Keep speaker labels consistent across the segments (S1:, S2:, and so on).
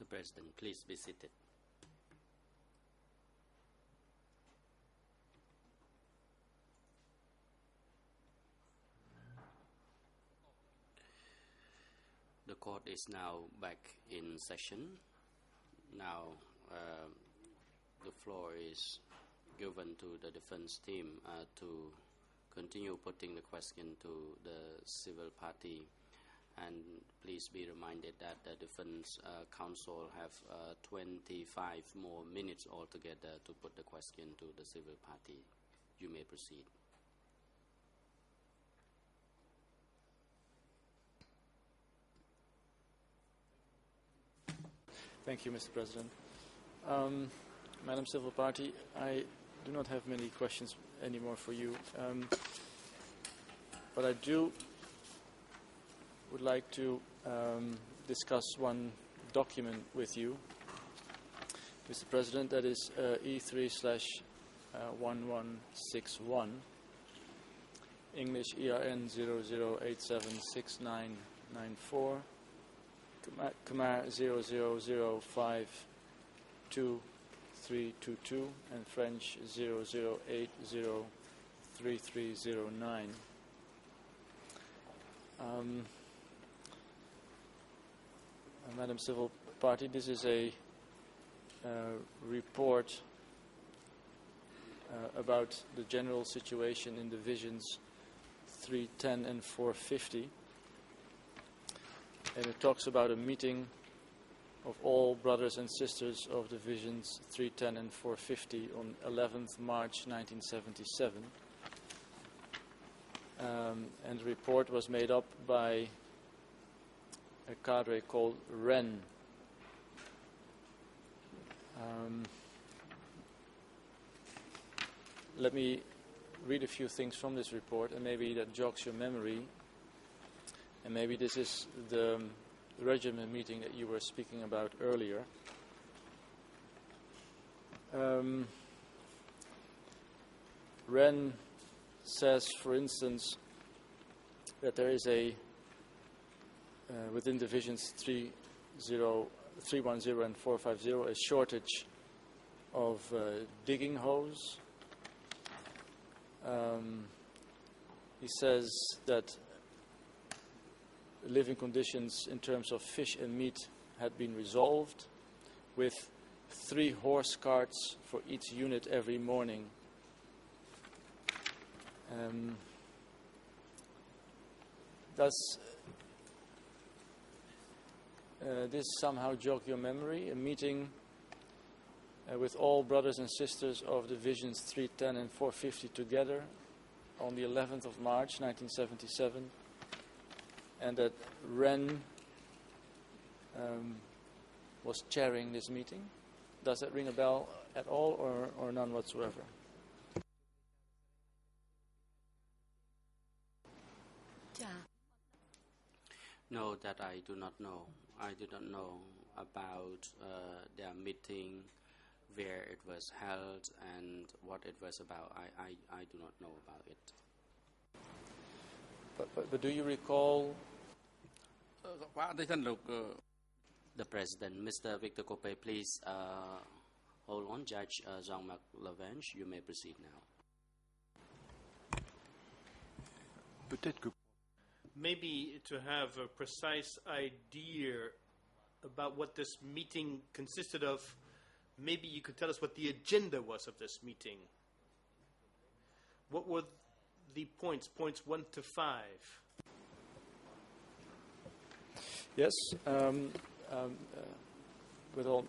S1: Mr. President, please be seated. The court is now back in session. Now the floor is given to the defense team to continue putting the question to the civil party. And please be reminded that the defense counsel have 25 more minutes altogether to put the question to the civil party. You may proceed.
S2: Thank you, Mr. President. Madam Civil Party, I do not have many questions anymore for you, but I would like to discuss one document with you, Mr. President. That is E3/1161, English ERN 00876994. Khmer 00052322 and French 00803309. Madam Civil Party, this is a report about the general situation in divisions 310 and 450. And it talks about a meeting of all brothers and sisters of divisions 310 and 450 on 11th March 1977. And the report was made up by a cadre called REN. Let me read a few things from this report, and maybe that jogs your memory. And maybe this is the regiment meeting that you were speaking about earlier. REN says, for instance, that there is within divisions 310 and 450, a shortage of digging hose. He says that living conditions in terms of fish and meat had been resolved, with 3 horse carts for each unit every morning. Does this somehow jog your memory? A meeting with all brothers and sisters of divisions 310 and 450 together on the 11th of March 1977. And that REN was chairing this meeting. Does that ring a bell at all, or none whatsoever?
S1: No, that I do not know. I do not know about their meeting, where it was held, and what it was about. I do not know about it.
S2: But do you recall?
S1: The President, Mr. Victor Kope, please hold on. Judge Jean-Marc Lavange, you may proceed now.
S3: Maybe to have a precise idea about what this meeting consisted of, maybe you could tell us what the agenda was of this meeting. What were the points 1 to 5?
S2: Yes,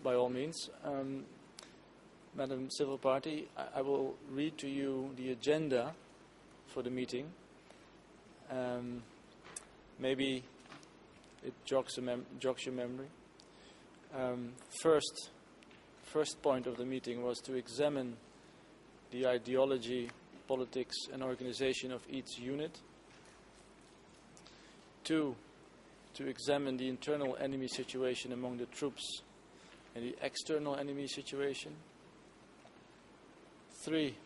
S2: by all means. Madam Civil Party, I will read to you the agenda for the meeting. Maybe it jogs your memory. First point of the meeting was to examine the ideology, politics and organization of each unit. 2, to examine the internal enemy situation among the troops and the external enemy situation. 3,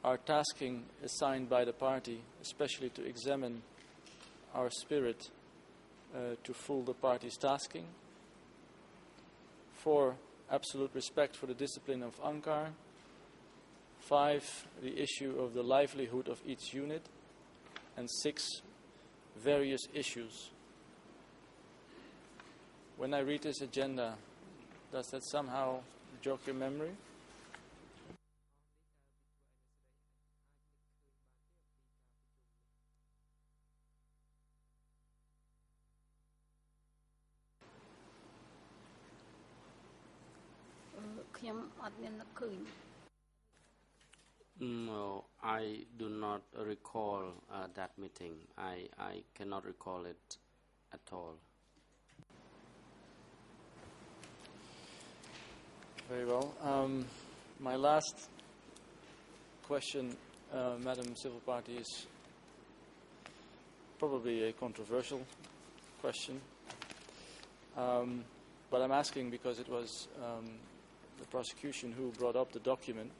S2: our tasking assigned by the party, especially to examine our spirit to full the party's tasking. 4, absolute respect for the discipline of Ankar. 5, the issue of the livelihood of each unit. And 6, various issues. When I read this agenda, does that somehow jog your memory?
S1: No, I do not recall that meeting. I cannot recall it at all.
S2: Very well. My last question, Madam Civil Party, is probably a controversial question. But I'm asking because it was the prosecution who brought up the document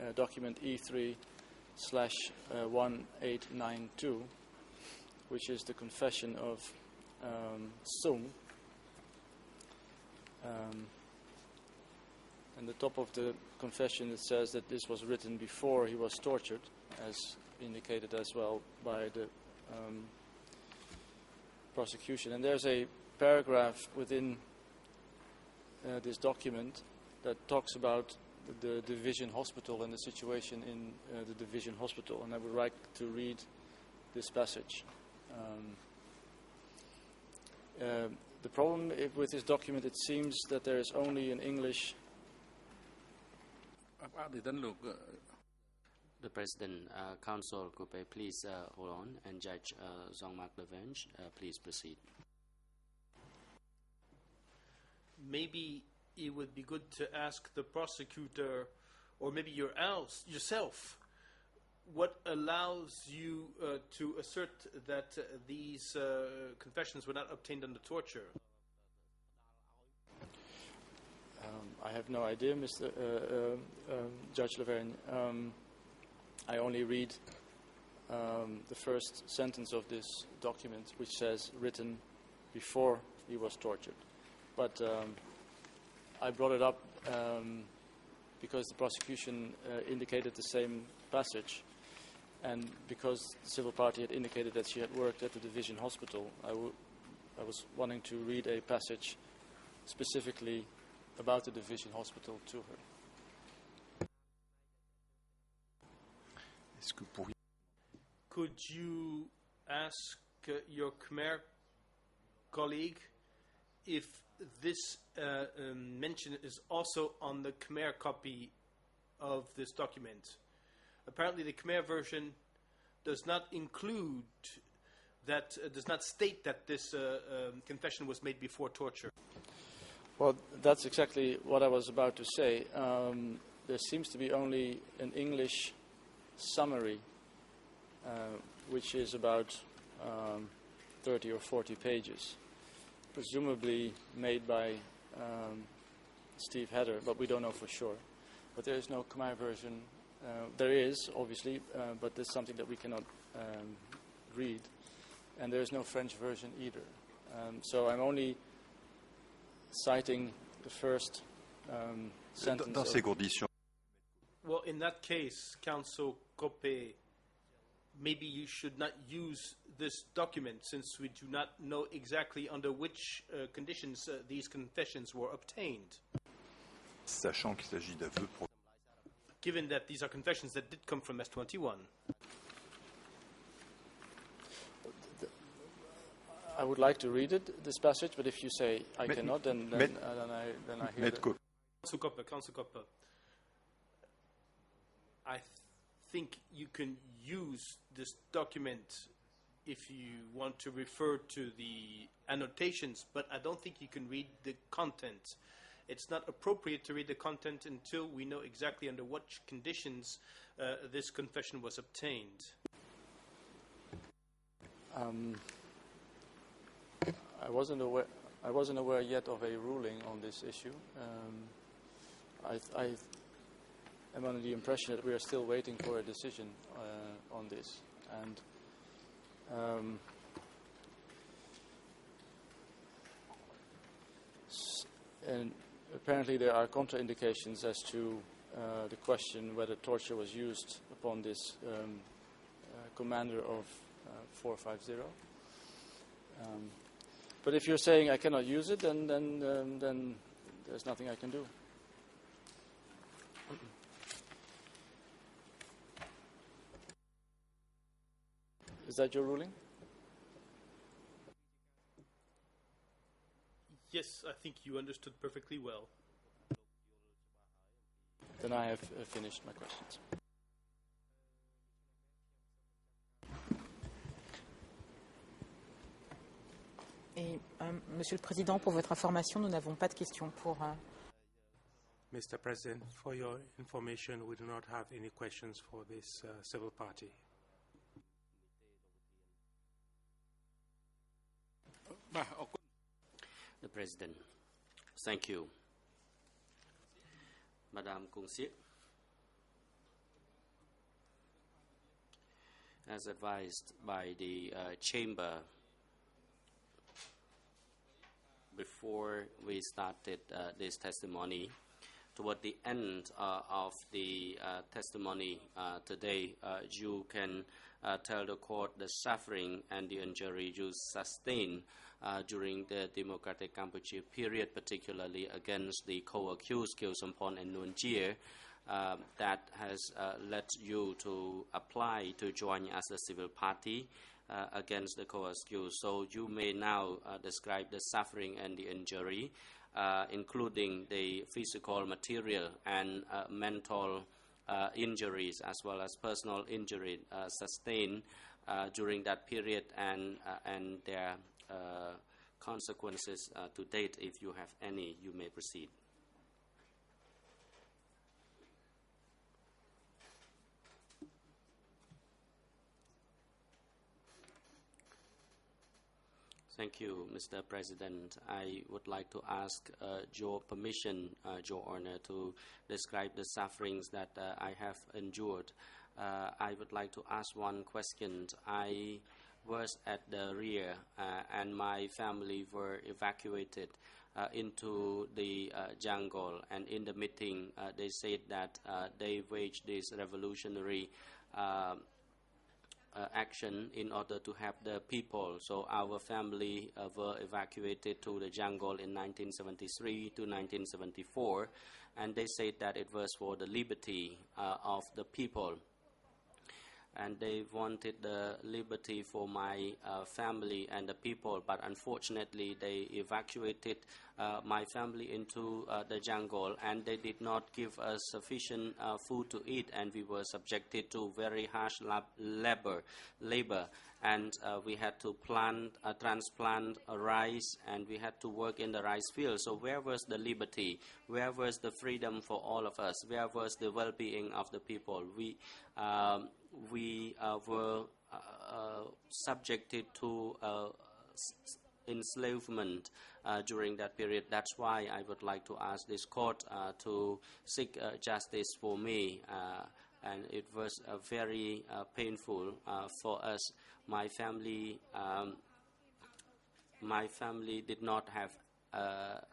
S2: E3/1892, which is the confession of Sung. And the top of the confession, it says that this was written before he was tortured, as indicated as well by the prosecution. And there's a paragraph within this document that talks about the division hospital and the situation in the division hospital. And I would like to read this passage. The problem with this document, it seems that there is only an English...
S1: The President, Counsel Coupe, please hold on, and Judge Jean-Marc Levange, please proceed.
S3: Maybe it would be good to ask the prosecutor, or maybe yourself, what allows you to assert that these confessions were not obtained under torture?
S2: I have no idea, Mr. Judge Levange. I only read the first sentence of this document, which says written before he was tortured. But I brought it up because the prosecution indicated the same passage, and because the civil party had indicated that she had worked at the division hospital, I was wanting to read a passage specifically about the division hospital to her.
S3: Could you ask your Khmer colleague if this mention is also on the Khmer copy of this document? Apparently the Khmer version does not include that, does not state that this confession was made before torture.
S2: Well, that's exactly what I was about to say. There seems to be only an English summary, which is about 30 or 40 pages, presumably made by Steve Hedder, but we don't know for sure. But there is no Khmer version. There is, obviously, but there's something that we cannot read. And there is no French version either. So I'm only citing the first sentence.
S4: Dans ces conditions.
S3: Well, in that case, Counsel Copé, maybe you should not use this document, since we do not know exactly under which conditions these confessions were obtained.
S4: Sachant qu'il s'agit d'aveux pour...
S3: Given that these are confessions that did come from S21.
S2: I would like to read it, this passage, but if you say I cannot, then I hear it.
S3: Counsel Copé, I think you can use this document if you want to refer to the annotations, but I don't think you can read the content. It's not appropriate to read the content until we know exactly under what conditions this confession was obtained.
S2: I wasn't aware yet of a ruling on this issue. I am under the impression that we are still waiting for a decision on this, and And apparently there are contraindications as to the question whether torture was used upon this commander of 450. But if you're saying I cannot use it, then there's nothing I can do. Is that your ruling?
S3: Yes, I think you understood perfectly well.
S2: Then I have finished my questions.
S5: Et, Monsieur le Président, pour votre information, nous n'avons pas de questions pour...
S6: Mr. President, for your information, we do not have any questions for this civil party.
S1: The President. Thank you. Madame Kung Siek. As advised by the Chamber before we started this testimony, toward the end of the testimony today, you can tell the court the suffering and the injury you sustained during the Democratic Cambodia period, particularly against the co-accused Keo Sampon and Nuon Chea, that has led you to apply to join as a civil party against the co-accused. So you may now describe the suffering and the injury, including the physical, material, and mental injuries, as well as personal injury sustained during that period, and their consequences to date. If you have any, you may proceed. Thank you, Mr. President. I would like to ask your permission, Your Honor, to describe the sufferings that I have endured. I would like to ask one question. I was at the rear and my family were evacuated into the jungle, and in the meeting they said that they waged this revolutionary action in order to help the people. So our family were evacuated to the jungle in 1973 to 1974, and they said that it was for the liberty of the people, and they wanted the liberty for my family and the people, but unfortunately they evacuated my family into the jungle, and they did not give us sufficient food to eat, and we were subjected to very harsh labor, and we had to transplant rice, and we had to work in the rice field. So where was the liberty? Where was the freedom for all of us? Where was the well-being of the people? We were subjected to enslavement during that period. That's why I would like to ask this court to seek justice for me, and it was very painful for us. My family did not have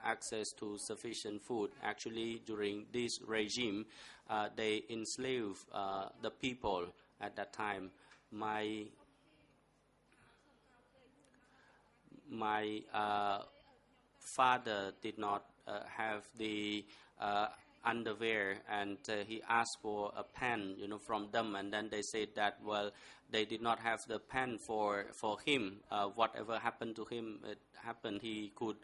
S1: access to sufficient food. Actually, during this regime, they enslaved the people at that time. My father did not have the underwear, and he asked for a pen, from them, and then they said that, well, they did not have the pen for him. Whatever happened to him, it happened. He would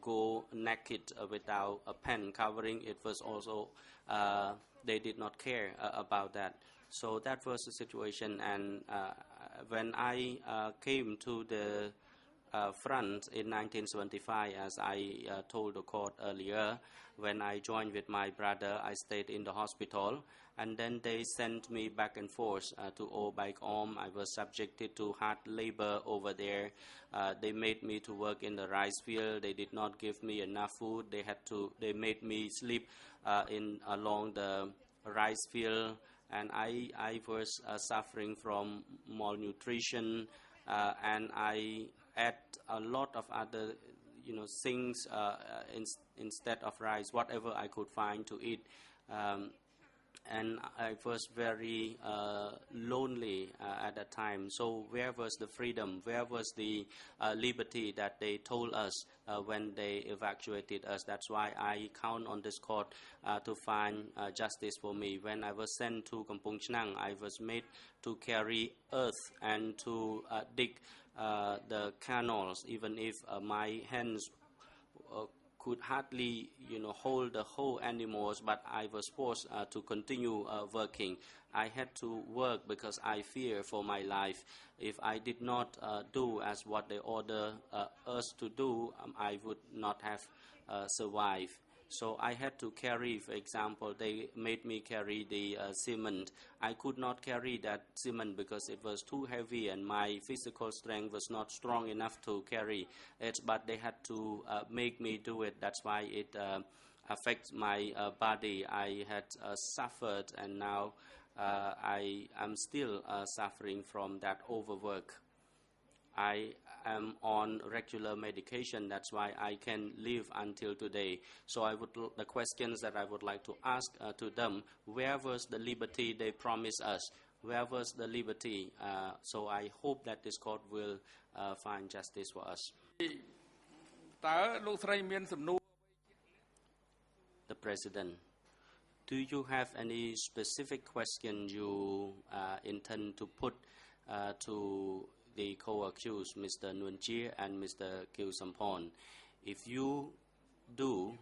S1: go naked without a pen covering. It was also they did not care about that. So that was the situation, and when I came to the front in 1975, as I told the court earlier, when I joined with my brother, I stayed in the hospital, and then they sent me back and forth to Obaik Om. I was subjected to hard labor over there. They made me to work in the rice field. They did not give me enough food. They made me sleep along the rice field, and I was suffering from malnutrition, and I add a lot of other, things instead of rice, whatever I could find to eat. And I was very lonely at that time. So where was the freedom? Where was the liberty that they told us when they evacuated us? That's why I count on this court to find justice for me. When I was sent to Kampong Chnang, I was made to carry earth and to dig the canals, even if my hands could hardly, hold the whole animals, but I was forced to continue working. I had to work because I fear for my life. If I did not do as what they order us to do, I would not have survived. So I had to carry, for example, they made me carry the cement. I could not carry that cement because it was too heavy and my physical strength was not strong enough to carry it, but they had to make me do it. That's why it affects my body. I had suffered, and now I am still suffering from that overwork. I am on regular medication. That's why I can live until today. So the questions that I would like to ask to them: where was the liberty they promised us? Where was the liberty? So I hope that this court will find justice for us. The President, do you have any specific question you intend to put to the co-accused, Mr. Nguyen Chia and Mr. Kieu Sampon? If you do,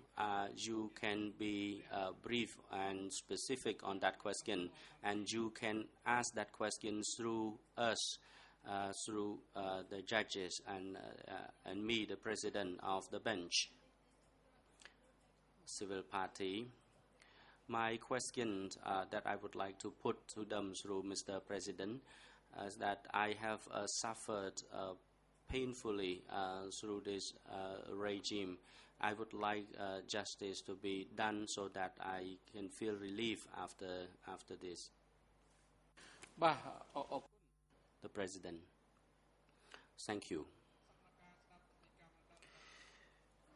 S1: you can be brief and specific on that question, and you can ask that question through us, through the judges and me, the President of the bench. Civil party. My question that I would like to put to them through Mr. President is that I have suffered painfully through this regime. I would like justice to be done so that I can feel relief after this. The President. Thank you.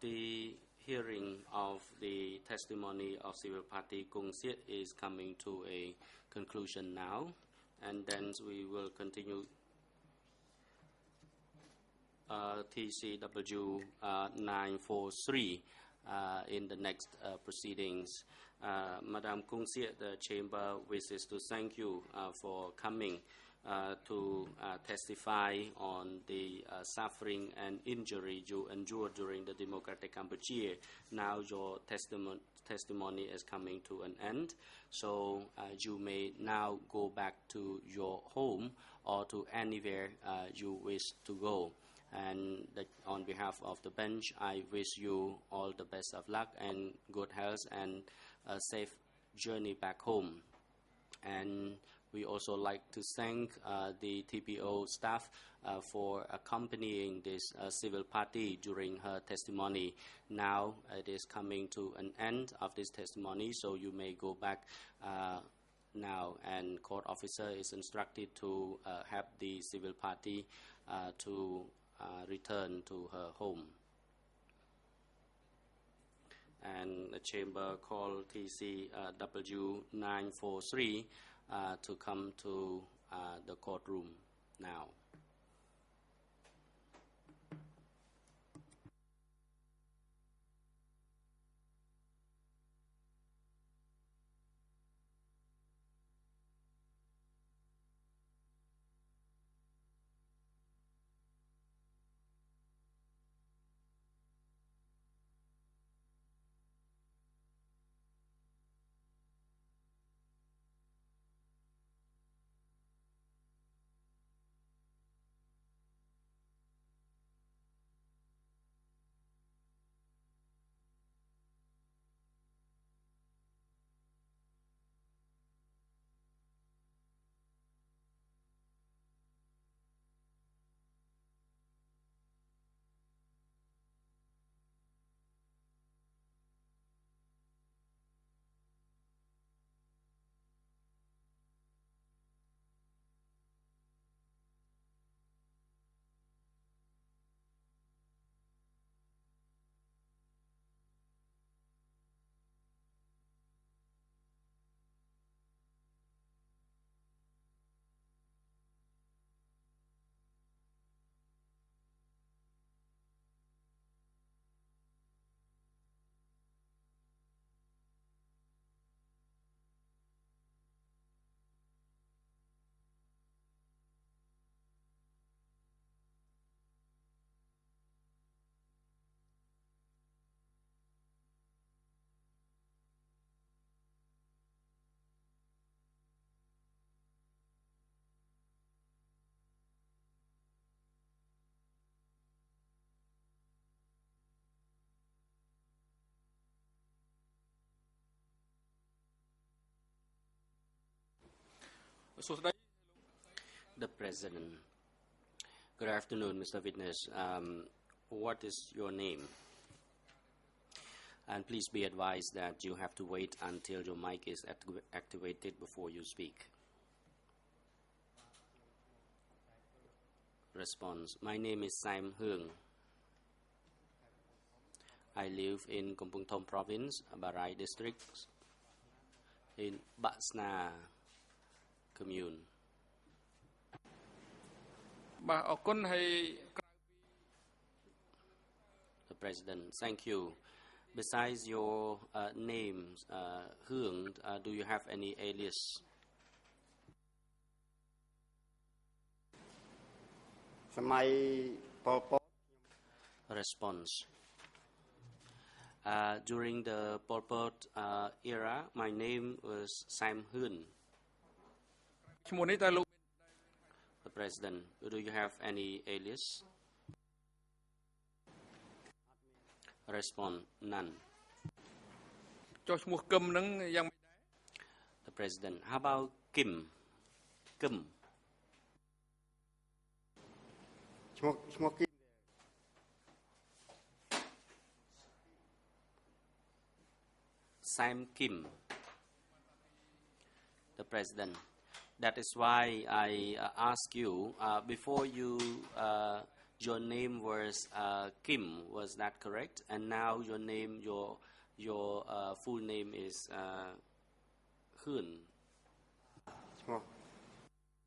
S1: The hearing of the testimony of civil party Kung Siet is coming to a conclusion now, and then we will continue TCW 943 in the next proceedings. Madam Kung Siet, the chamber wishes to thank you for coming to testify on the suffering and injury you endured during the Democratic Cambodia. Now your testimony is coming to an end, so you may now go back to your home or to anywhere you wish to go. And on behalf of the bench, I wish you all the best of luck and good health and a safe journey back home. And we also like to thank the TPO staff for accompanying this civil party during her testimony. Now it is coming to an end of this testimony, so you may go back now, and court officer is instructed to have the civil party to return to her home. And the chamber called TCW 943 to come to the courtroom now. The President. Good afternoon, Mr. Witness. What is your name? And please be advised that you have to wait until your mic is activated before you speak. Response. My name is Sam Hung. I live in Kompung Thom Province, Barai District, in Batsna Commune. The President, thank you. Besides your name, Hung, do you have any alias? Response. During the Pol Pot era, my name was Sam Hun. The President, do you have any alias? Response, none. The President, how about Kim? Kim. Sam Kim. The President. That is why I ask you, before you, your name was Kim, was that correct? And now your name, your full name is Hun.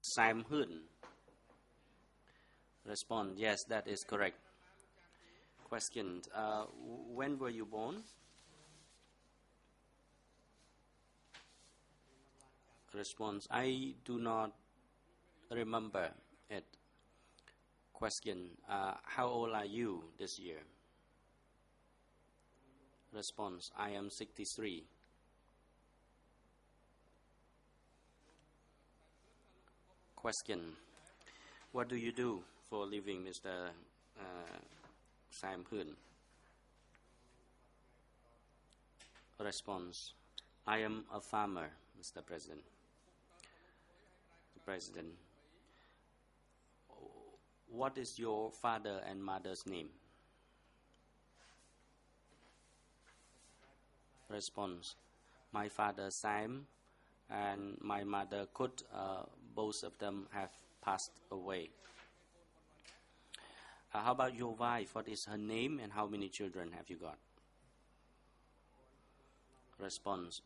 S1: Sam Hun. Respond, yes, that is correct. Question, when were you born? Response, I do not remember it. Question, how old are you this year? Response, I am 63. Question, what do you do for a living, Mr. Sam Hun? Response, I am a farmer, Mr. President. President, what is your father and mother's name? Response, my father Sam and my mother Kut, both of them have passed away. How about your wife? What is her name and how many children have you got? Response,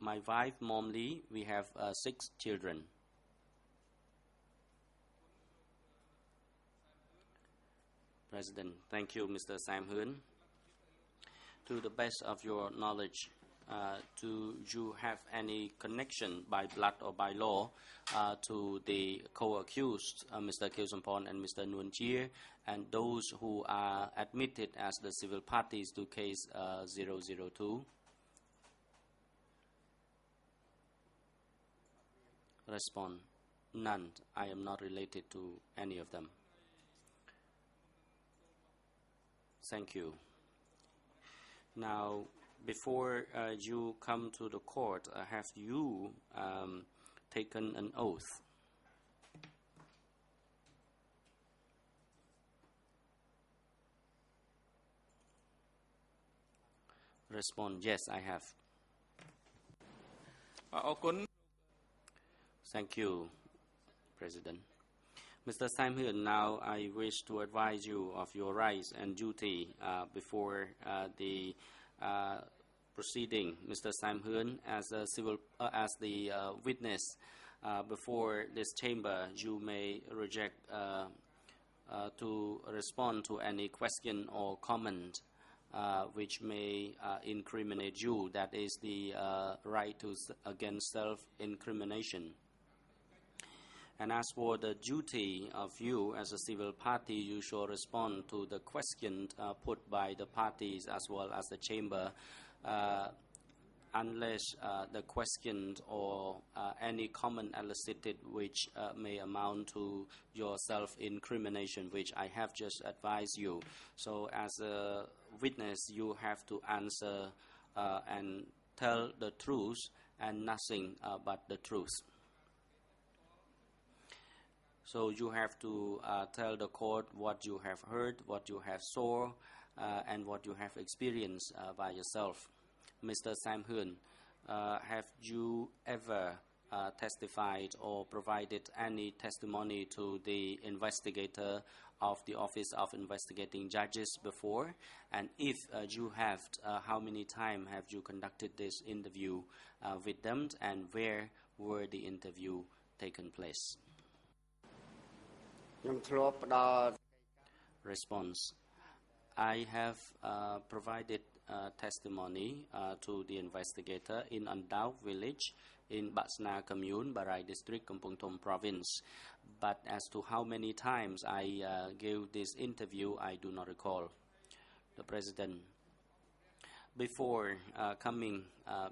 S1: my wife, Mom Lee, we have 6 children. President, thank you, Mr. Sam Hun. To the best of your knowledge, do you have any connection by blood or by law to the co-accused, Mr. Kieu Sampon and Mr. Nguyen Chie, and those who are admitted as the civil parties to case 002? Respond, none. I am not related to any of them. Thank you. Now, before you come to the court, have you taken an oath? Respond, yes, I have. Thank you, President. Mr. Sam Hun, now I wish to advise you of your rights and duty before the proceeding. Mr. Sam Hun, as the witness before this chamber, you may reject to respond to any question or comment which may incriminate you. That is the right to against self-incrimination. And as for the duty of you as a civil party, you shall respond to the question put by the parties as well as the chamber, unless the question or any comment elicited which may amount to your self-incrimination, which I have just advised you. So as a witness, you have to answer and tell the truth and nothing but the truth. So you have to tell the court what you have heard, what you have saw, and what you have experienced by yourself. Mr. Sam Hyun, have you ever testified or provided any testimony to the investigator of the Office of Investigating Judges before? And if you have, how many times have you conducted this interview with them, and where were the interview taken place? Response. I have provided testimony to the investigator in Andao village in Batsna Commune, Barai District, Kampong Thom Province. But as to how many times I gave this interview, I do not recall. The President. Before coming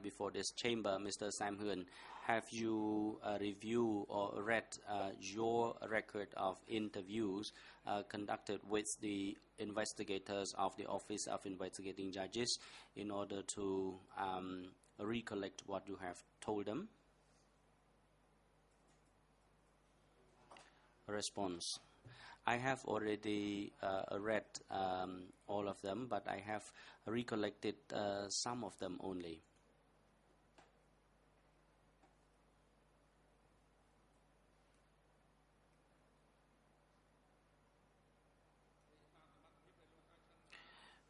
S1: before this chamber, Mr. Sam Hyun, have you reviewed or read your record of interviews conducted with the investigators of the Office of Investigating Judges in order to recollect what you have told them? Response. I have already read all of them, but I have recollected some of them only.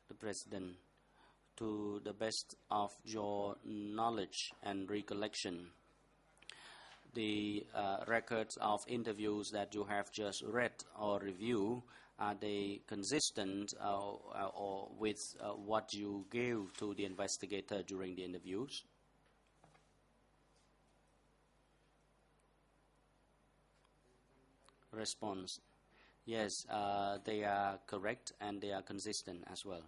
S1: The President, to the best of your knowledge and recollection, the records of interviews that you have just read or reviewed, are they consistent or with what you gave to the investigator during the interviews? Response. Yes, they are correct and they are consistent as well.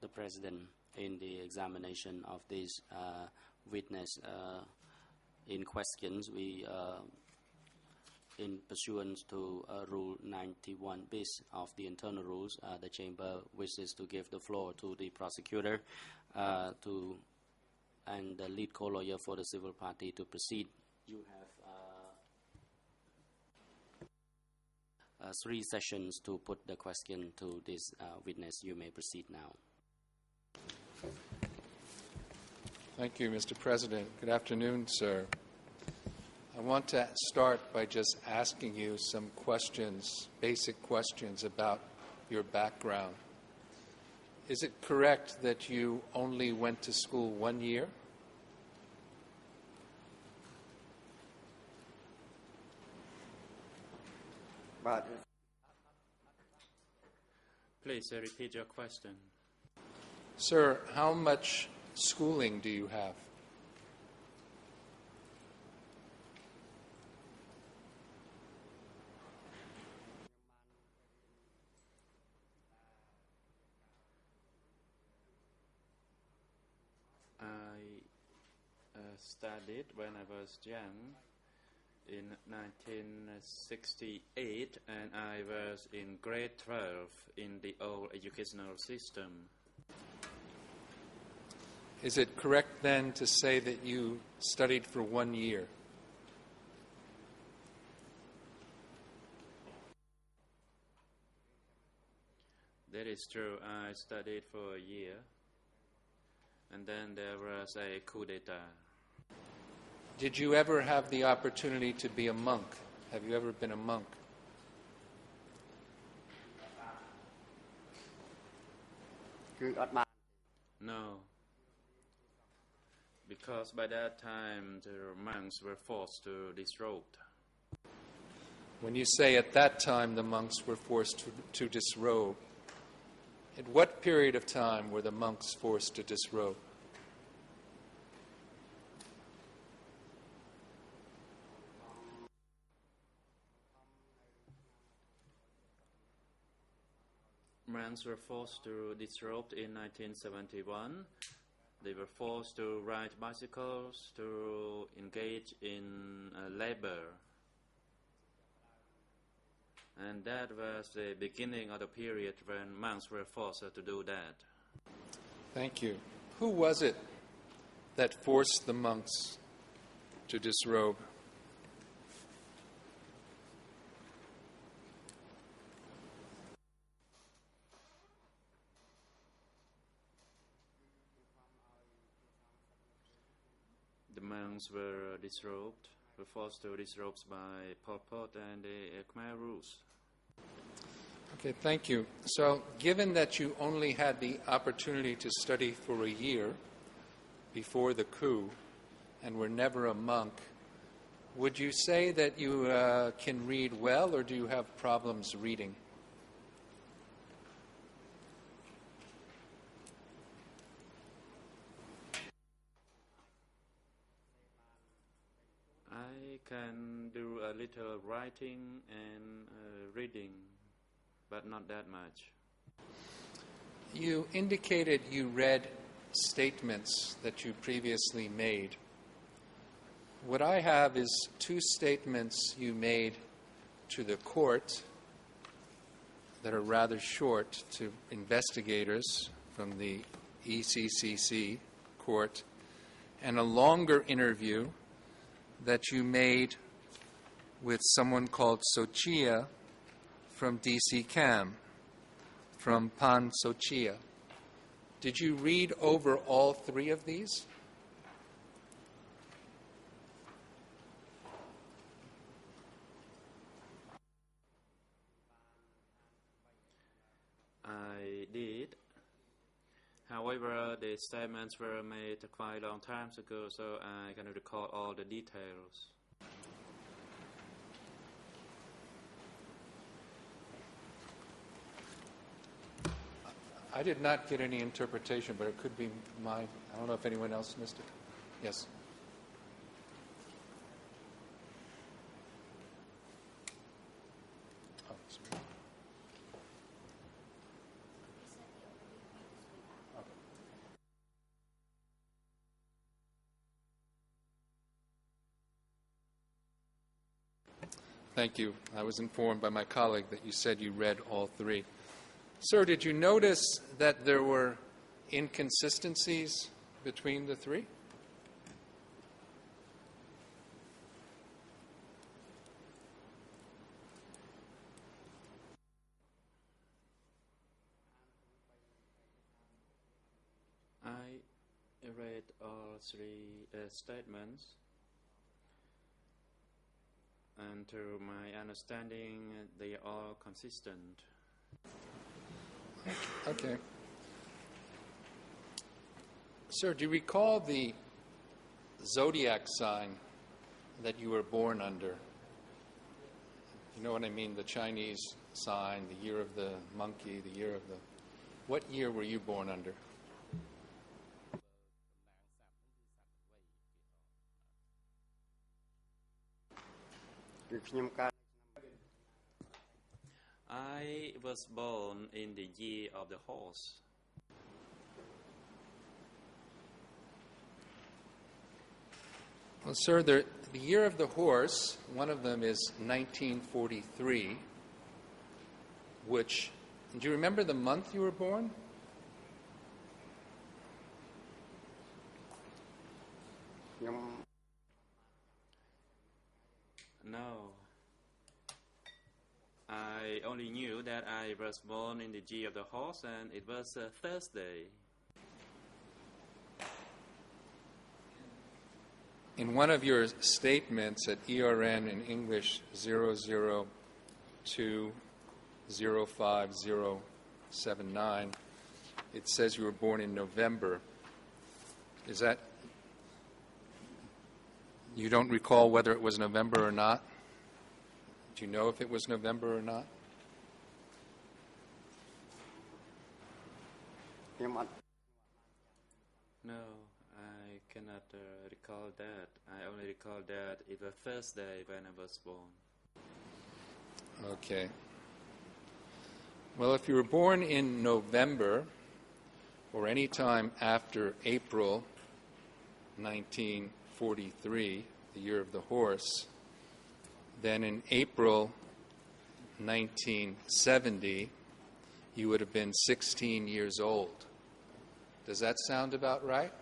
S1: The President, in the examination of these witness in questions, we, in pursuant to Rule 91 bis of the internal rules, the Chamber wishes to give the floor to the prosecutor and the lead co-lawyer for the civil party to proceed. You have 3 sessions to put the question to this witness. You may proceed now.
S7: Thank you, Mr. President. Good afternoon, sir. I want to start by just asking you some questions, basic questions about your background. Is it correct that you only went to school 1 year?
S8: Please repeat your question.
S7: Sir, how much schooling do you have?
S8: I studied when I was young in 1968, and I was in grade 12 in the old educational system.
S7: Is it correct then to say that you studied for 1 year?
S8: That is true. I studied for a year, and then there was a coup d'etat.
S7: Did you ever have the opportunity to be a monk? Have you ever been a monk?
S8: No, because by that time the monks were forced to disrobe.
S7: When you say at that time the monks were forced to disrobe, at what period of time were the monks forced to disrobe?
S8: Monks were forced to disrobe in 1971. They were forced to ride bicycles, to engage in labor. And that was the beginning of the period when monks were forced to do that.
S7: Thank you. Who was it that forced the monks to disrobe?
S8: The monks were disrobed, were forced to disrobe by Pol Pot and the Khmer rules.
S7: Okay, thank you. So, given that you only had the opportunity to study for a year before the coup and were never a monk, would you say that you can read well, or do you have problems reading?
S8: I can do a little writing and reading, but not that much.
S7: You indicated you read statements that you previously made. What I have is two statements you made to the court that are rather short, to investigators from the ECCC court, and a longer interview that you made with someone called Sochia from DC Cam, from Pan Sochia. Did you read over all three of these?
S8: I did. However, the statements were made quite a long time ago, so I cannot recall all the details.
S7: I did not get any interpretation, but it could be mine. I don't know if anyone else missed it. Yes. Oh, sorry. Thank you. I was informed by my colleague that you said you read all three. Sir, did you notice that there were inconsistencies between the three?
S8: I read all three statements, and to my understanding, they are all consistent.
S7: Okay. Sir, do you recall the zodiac sign that you were born under? You know what I mean? The Chinese sign, the year of the monkey, the year of the... What year were you born under?
S8: I was born in the year of the horse.
S7: Well, sir, the year of the horse, one of them is 1943, which... Do you remember the month you were born?
S8: No. I only knew that I was born in the year of the horse, and it was Thursday.
S7: In one of your statements at ERN in English 002-05079, it says you were born in November. Is that... You don't recall whether it was November or not? Do you know if it was November or not?
S8: No, I cannot recall that. I only recall that it was Thursday when I was born.
S7: Okay. Well, if you were born in November or any time after April 1943, the year of the horse, then in April 1970, you would have been 16 years old. Does that sound about right?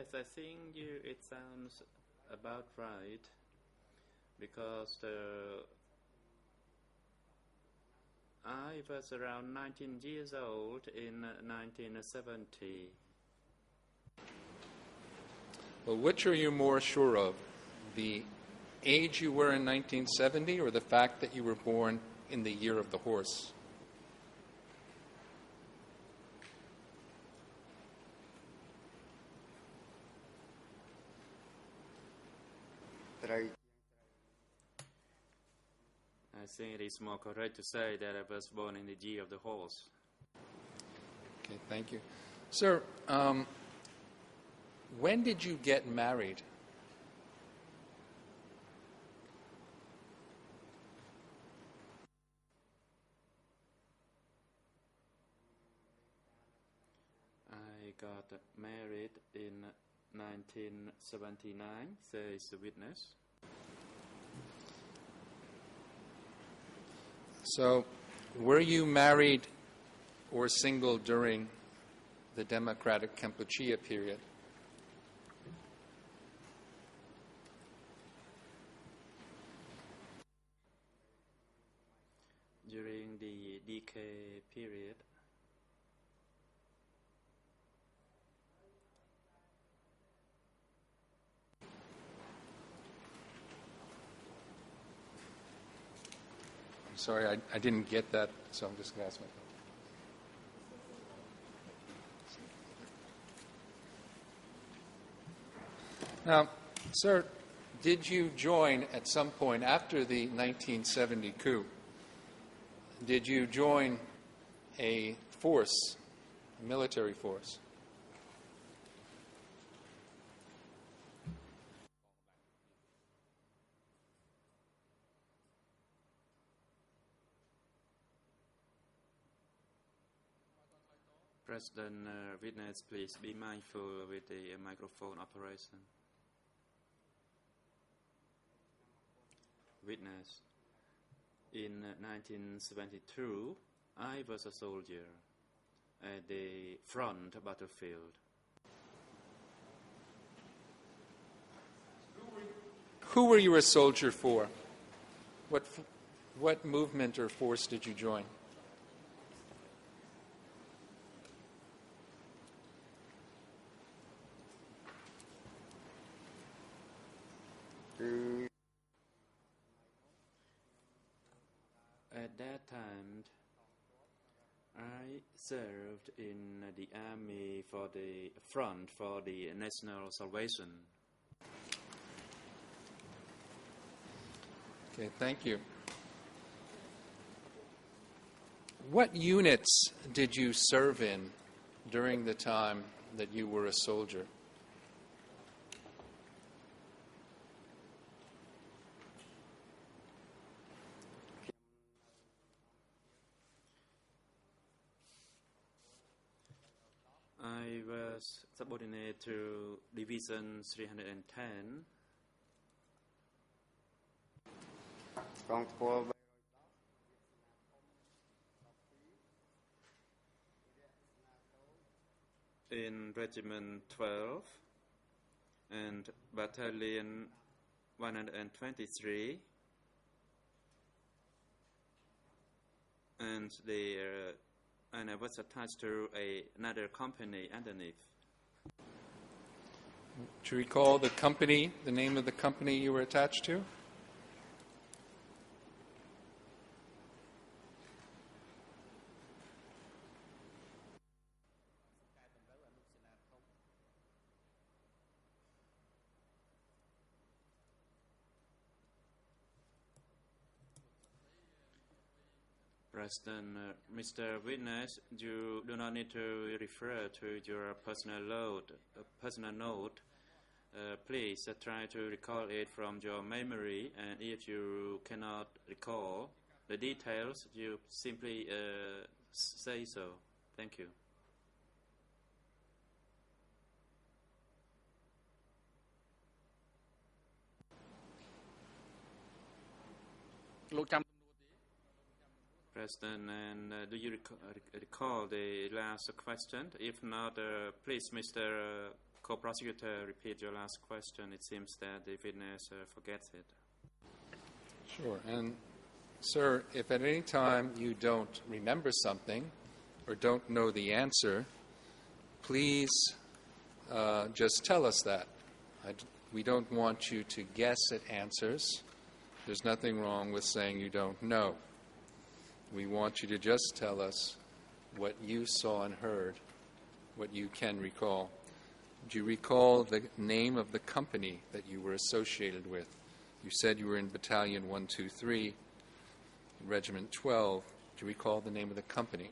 S8: Yes, I think it sounds about right, because I was around 19 years old in 1970.
S7: Well, which are you more sure of? The age you were in 1970 or the fact that you were born in the year of the horse?
S8: I think it is more correct to say that I was born in the year of the horse.
S7: Okay, thank you. Sir, when did you get married?
S8: I got married in 1979, says the witness.
S7: So, were you married or single during the Democratic Kampuchea period?
S8: During the DK period,
S7: I'm sorry, I didn't get that, so I'm just going to ask my Now, sir, did you join at some point after the 1970 coup? Did you join a force, a military force?
S8: President witness, please be mindful with the microphone operation. Witness, in 1972, I was a soldier at the front battlefield.
S7: Who were you a soldier for? What movement or force did you join?
S8: At that time, I served in the army for the front for the National Salvation.
S7: Okay, thank you. What units did you serve in during the time that you were a soldier?
S8: I was subordinate to Division 310. In Regiment 12 and Battalion 123, and I was attached to another company underneath.
S7: Do you recall the company, the name of the company you were attached to?
S8: President, Mr. Witness, you do not need to refer to your personal note. Please try to recall it from your memory, and if you cannot recall the details, you simply say so. Thank you. President, and do you recall the last question? If not, please, Mr. co-prosecutor repeat your last question? It seems that the witness forgets it.
S7: Sure. And, sir, if at any time you don't remember something or don't know the answer, please just tell us that. We don't want you to guess at answers. There's nothing wrong with saying you don't know. We want you to just tell us what you saw and heard, what you can recall. Do you recall the name of the company that you were associated with? You said you were in Battalion 123, Regiment 12. Do you recall the name of the company?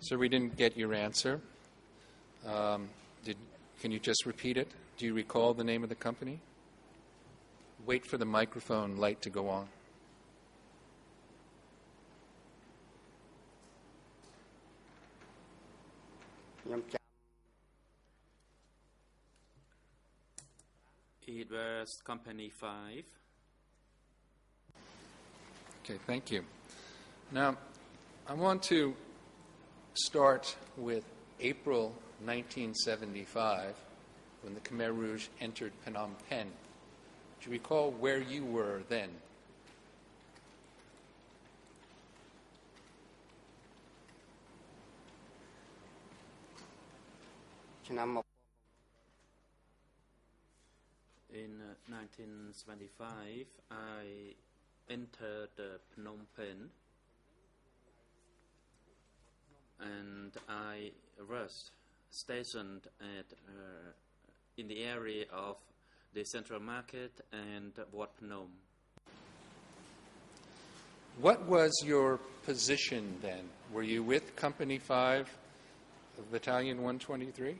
S7: So we didn't get your answer. Can you just repeat it? Do you recall the name of the company? Wait for the microphone light to go on.
S8: It was Company 5.
S7: Okay, thank you. Now, I want to start with April 1975, when the Khmer Rouge entered Phnom Penh. Do you recall where you were then?
S8: In 1975, I entered Phnom Penh, and I was stationed at in the area of the Central Market and Wat Phnom.
S7: What was your position then? Were you with Company 5 of Battalion 123?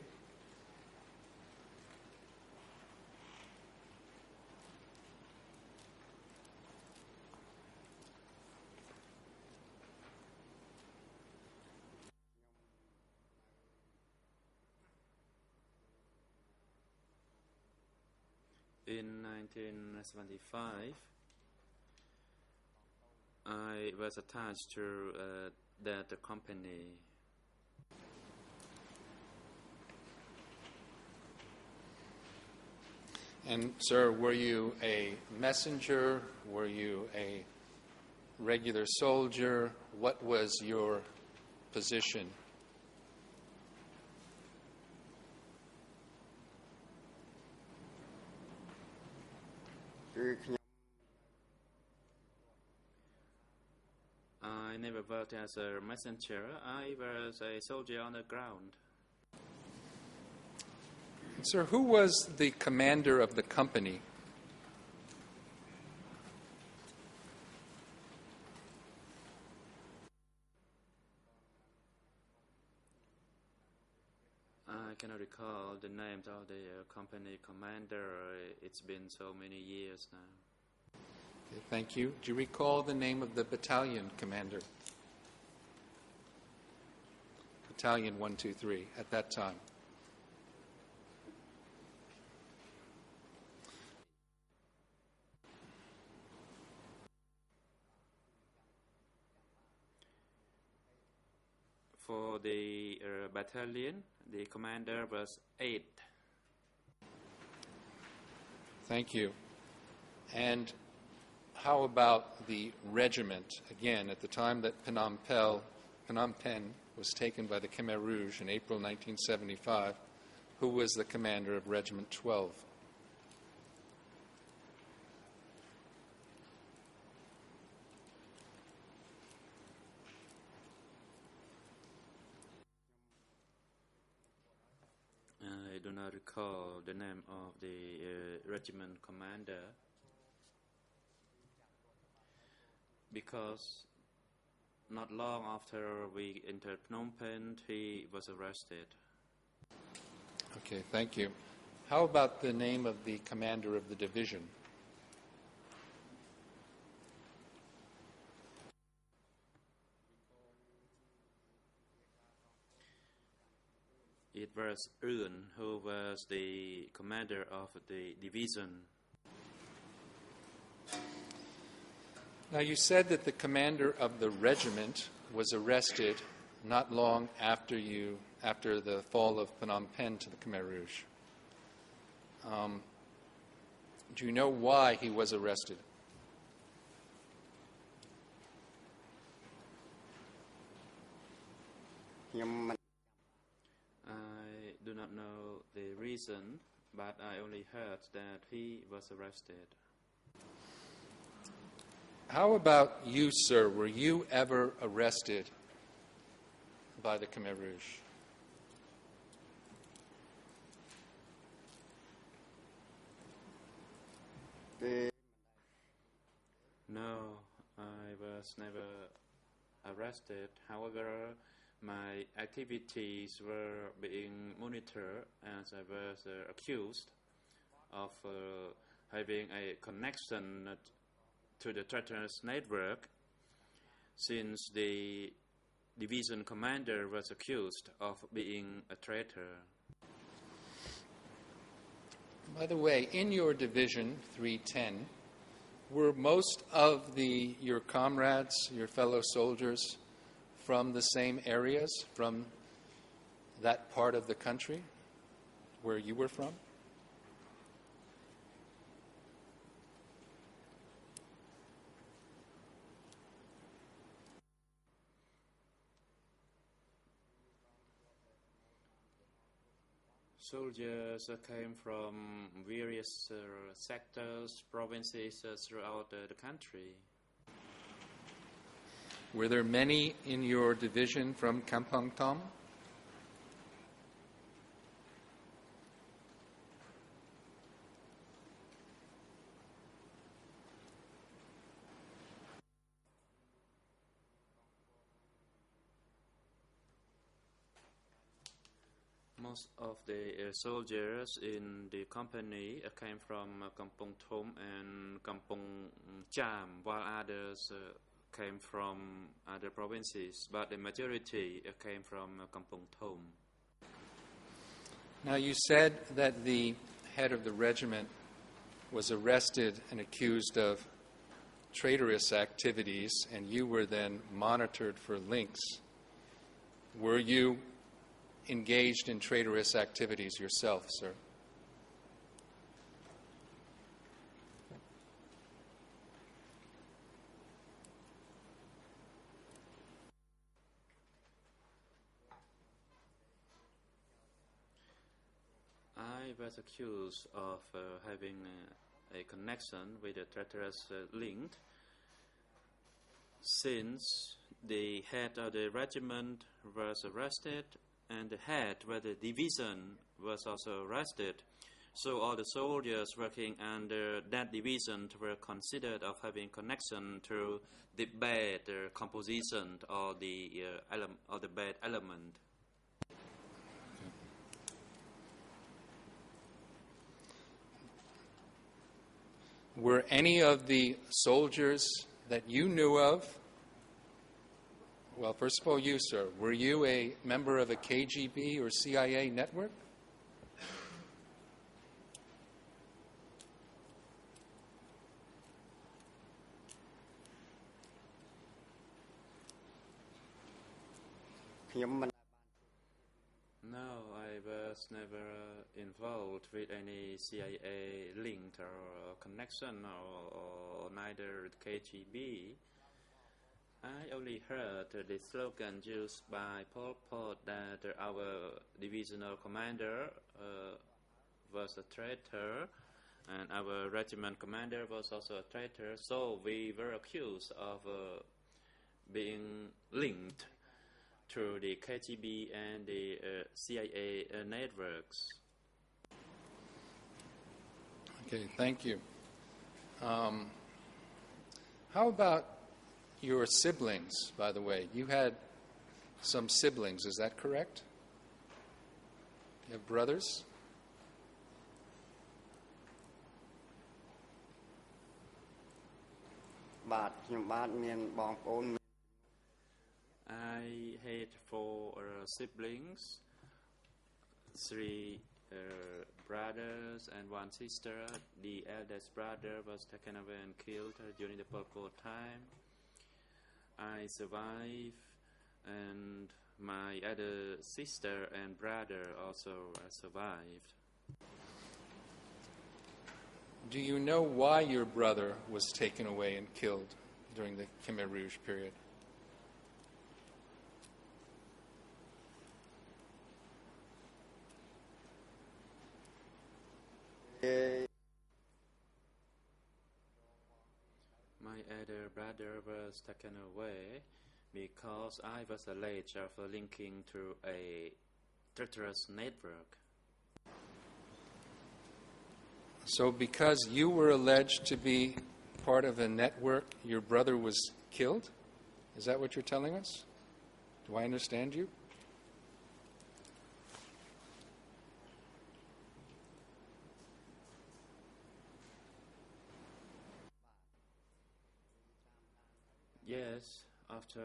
S8: In 1975, I was attached to that company.
S7: And, sir, were you a messenger? Were you a regular soldier? What was your position?
S8: I never worked as a messenger. I was a soldier on the ground.
S7: And, sir, who was the commander of the company?
S8: I cannot recall the names of the company commander. It's been so many years now.
S7: Okay, thank you. Do you recall the name of the battalion commander? Battalion 123 at that time.
S8: For the battalion, the commander was 8.
S7: Thank you. And how about the regiment? Again, at the time that Phnom Penh was taken by the Khmer Rouge in April 1975, who was the commander of Regiment 12?
S8: I do not recall the name of the regiment commander, because not long after we entered Phnom Penh, he was arrested.
S7: Okay, thank you. How about the name of the commander of the division?
S8: it was Eun who was the commander of the division.
S7: Now, you said that the commander of the regiment was arrested not long after the fall of Phnom Penh to the Khmer Rouge. Do you know why he was arrested?
S8: I do not know the reason, but I only heard that he was arrested.
S7: How about you, sir? Were you ever arrested by the Khmer Rouge?
S8: No, I was never arrested. However, my activities were being monitored as I was accused of having a connection to the traitorous network, since the division commander was accused of being a traitor.
S7: By the way, in your division, 310, were most of your comrades, your fellow soldiers, from the same areas, from that part of the country where you were from?
S8: Soldiers came from various sectors, provinces throughout the country.
S7: Were there many in your division from Kampong Thom?
S8: Most of the soldiers in the company came from Kampong Thom and Kampong Cham, while others came from other provinces, but the majority came from Kampong Thom.
S7: Now, you said that the head of the regiment was arrested and accused of traitorous activities, and you were then monitored for links. Were you engaged in traitorous activities yourself, sir?
S8: I was accused of having a connection with a traitorous link, since the head of the regiment was arrested and the head of the division was also arrested. So all the soldiers working under that division were considered of having connection to the bad composition or the bad element.
S7: Were any of the soldiers that you knew of, well, first of all, you, sir, were you a member of a KGB or CIA network?
S8: No, I was never involved with any CIA link or connection or neither KGB. I only heard the slogan used by Pol Pot that our divisional commander was a traitor and our regiment commander was also a traitor, so we were accused of being linked to the KGB and the CIA networks.
S7: Okay, thank you. How about your siblings, by the way? You had some siblings, is that correct? You have brothers?
S8: I had 4 siblings. three brothers and one sister. The eldest brother was taken away and killed during the Pol Pot time. I survived, and my other sister and brother also survived.
S7: Do you know why your brother was taken away and killed during the Khmer Rouge period?
S8: My elder brother was taken away because I was alleged of linking to a treacherous network.
S7: So because you were alleged to be part of a network, your brother was killed? Is that what you're telling us? Do I understand you?
S8: Yes, after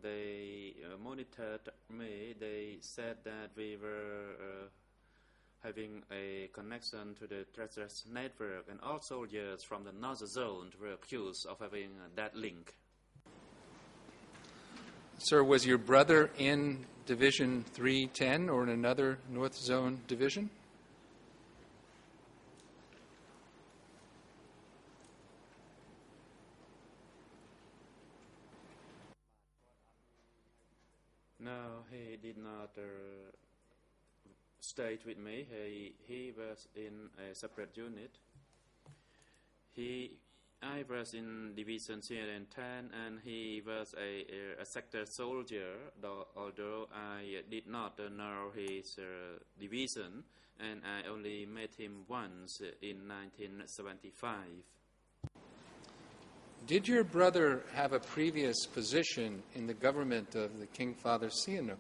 S8: they monitored me, they said that we were having a connection to the treacherous network, and all soldiers from the North Zone were accused of having that link.
S7: Sir, was your brother in Division 310 or in another North Zone division?
S8: No, he did not stay with me. He was in a separate unit. I was in Division 310, and he was a sector soldier, although I did not know his division, and I only met him once in 1975.
S7: Did your brother have a previous position in the government of the King Father Sihanouk?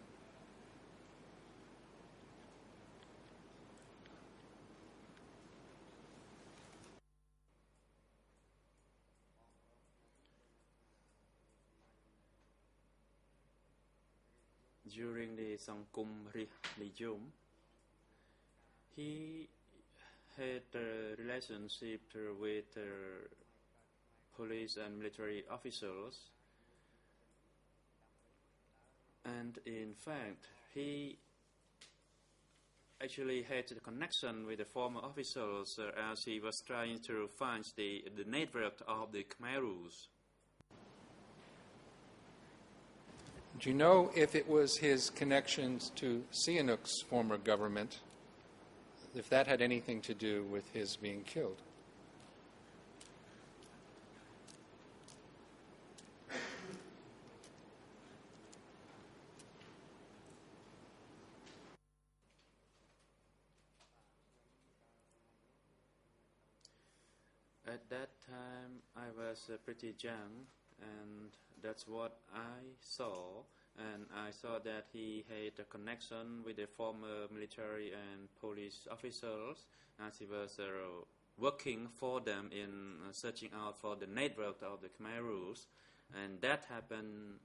S8: During the Sangkum Niyum, he had a relationship with police and military officials, and in fact, he actually had a connection with the former officers as he was trying to find the network of the Khmer Rouge.
S7: Do you know if it was his connections to Sihanouk's former government, if that had anything to do with his being killed?
S8: At that time, I was pretty young, and that's what I saw. And I saw that he had a connection with the former military and police officers, as he was working for them in searching out for the network of the Khmer Rouge. And that happened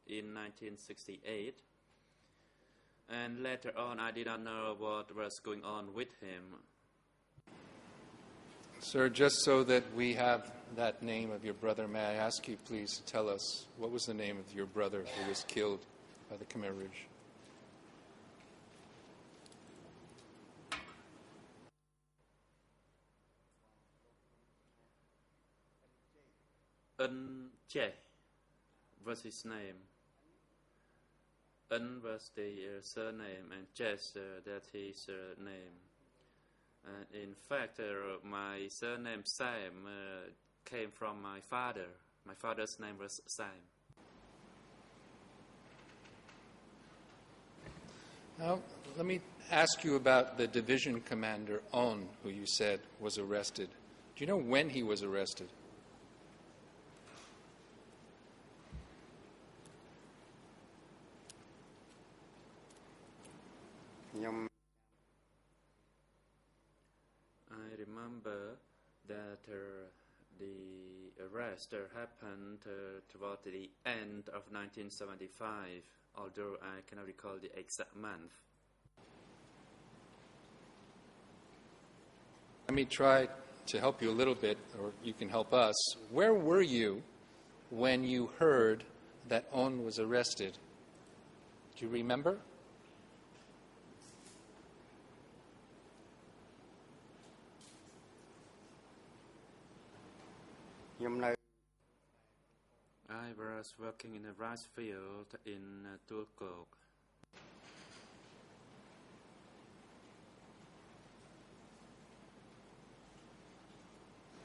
S8: in 1968. And later on, I did not know what was going on with him.
S7: Sir, just so that we have that name of your brother, may I ask you please to tell us what was the name of your brother who was killed by the Khmer Rouge?
S8: Ân Che was his name. Ân was the surname, and Che that's his name. In fact, my surname Sam came from my father. My father's name was Sam.
S7: Now, let me ask you about the division commander, On, who you said was arrested. Do you know when he was arrested?
S8: I remember that the arrest happened toward the end of 1975, although I cannot recall the exact month.
S7: Let me try to help you a little bit, or you can help us. Where were you when you heard that On was arrested? Do you remember?
S8: I was working in a rice field in Turkok.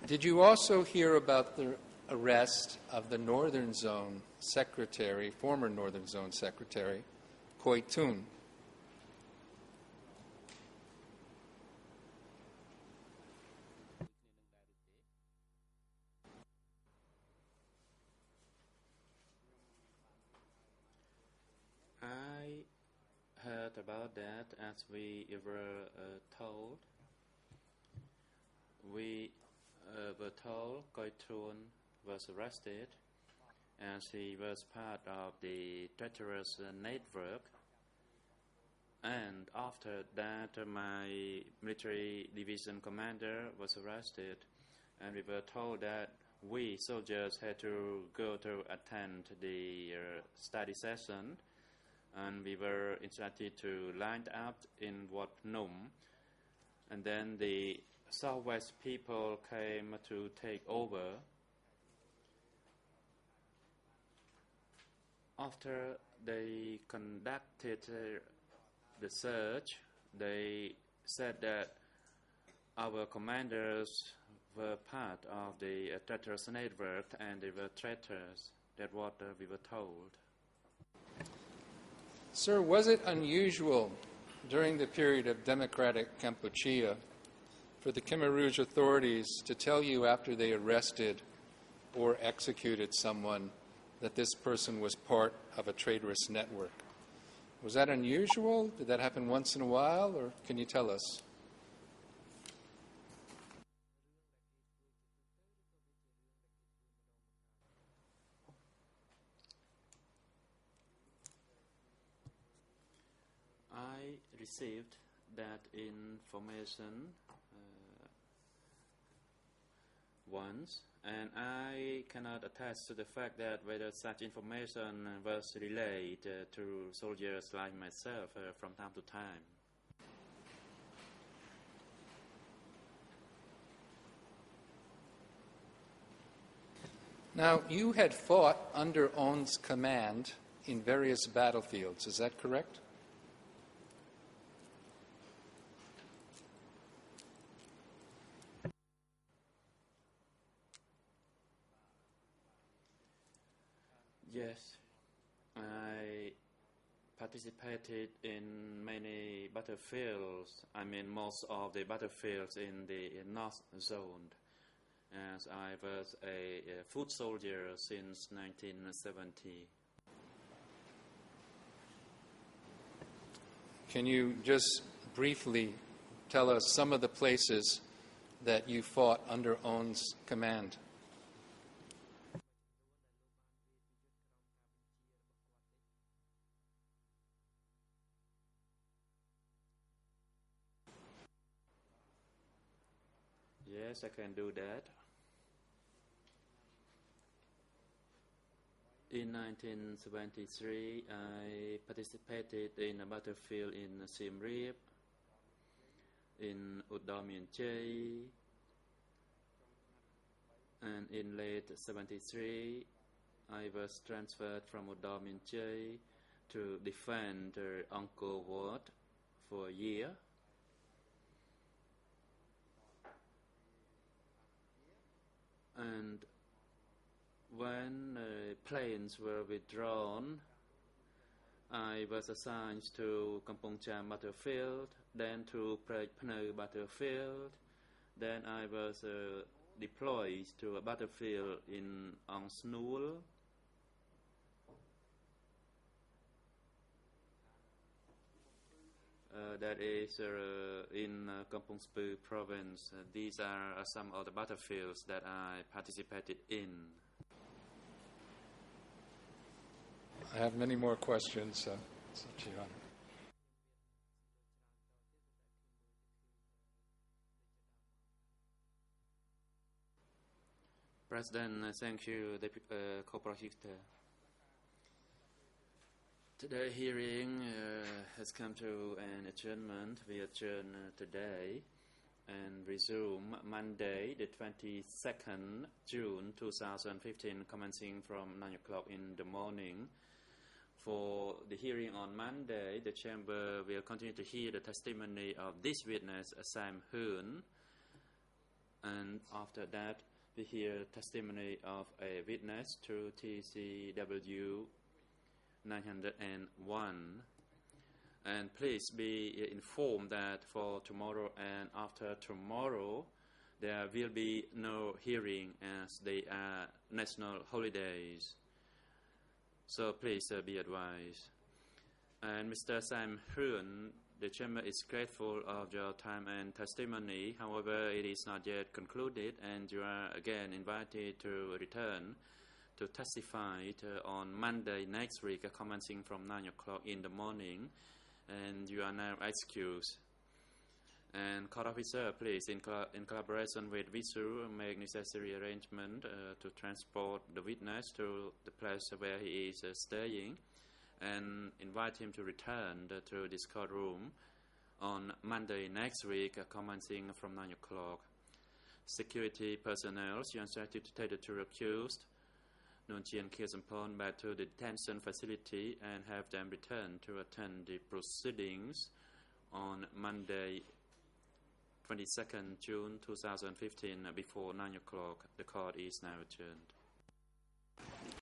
S7: Did you also hear about the arrest of the Northern Zone Secretary, former Northern Zone Secretary, Khoi Thun?
S8: I heard about that as we were told. We were told Khoi Thun was arrested as he was part of the treacherous network. And after that, my military division commander was arrested, and we were told that we soldiers had to go to attend the study session, and we were instructed to line up in Wat Num, and then the Southwest people came to take over. After they conducted the search, they said that our commanders were part of the treacherous network and they were traitors. That's what we were told.
S7: Sir, was it unusual during the period of democratic Kampuchea for the Khmer Rouge authorities to tell you after they arrested or executed someone that this person was part of a traitorous network? Was that unusual? Did that happen once in a while, or can you tell us?
S8: I received that information once, and I cannot attest to the fact that whether such information was relayed to soldiers like myself from time to time.
S7: Now, you had fought under On's command in various battlefields, is that correct?
S8: Yes, I participated in many battlefields. I mean, most of the battlefields in the North Zone, as I was a foot soldier since 1970.
S7: Can you just briefly tell us some of the places that you fought under On's command?
S8: Yes, I can do that. In 1973, I participated in a battlefield in Siem Reap, in Udom Mien Chey, and in late 73, I was transferred from Udom Mien Chey to defend Angkor Wat for a year. And when planes were withdrawn, I was assigned to Kampong Cham battlefield, then to Prek Phnu battlefield, then I was deployed to a battlefield in Ong Snul, that is in Kampong Speu province. These are some of the battlefields that I participated in.
S7: I have many more questions. Such an honor.
S8: President, thank you, co-prosecutor. Today's hearing has come to an adjournment. We adjourn today and resume Monday, the 22nd June 2015, commencing from 9 o'clock in the morning. For the hearing on Monday, the Chamber will continue to hear the testimony of this witness, Sam Hoon, and after that, we hear testimony of a witness through TCW 901. And please be informed that for tomorrow and after tomorrow, there will be no hearing as they are national holidays. So please be advised. And Mr. Sam Hoon, the Chamber is grateful of your time and testimony. However, it is not yet concluded, and you are again invited to return to testify on Monday next week, commencing from 9 o'clock in the morning, and you are now excused. And court officer, please, in collaboration with Visu, make necessary arrangement to transport the witness to the place where he is staying, and invite him to return to this courtroom on Monday next week, commencing from 9 o'clock. Security personnel, you are instructed to take the two accused, Noon Chien Kia Sampon, back to the detention facility and have them return to attend the proceedings on Monday, 22nd June 2015, before 9 o'clock. The court is now adjourned.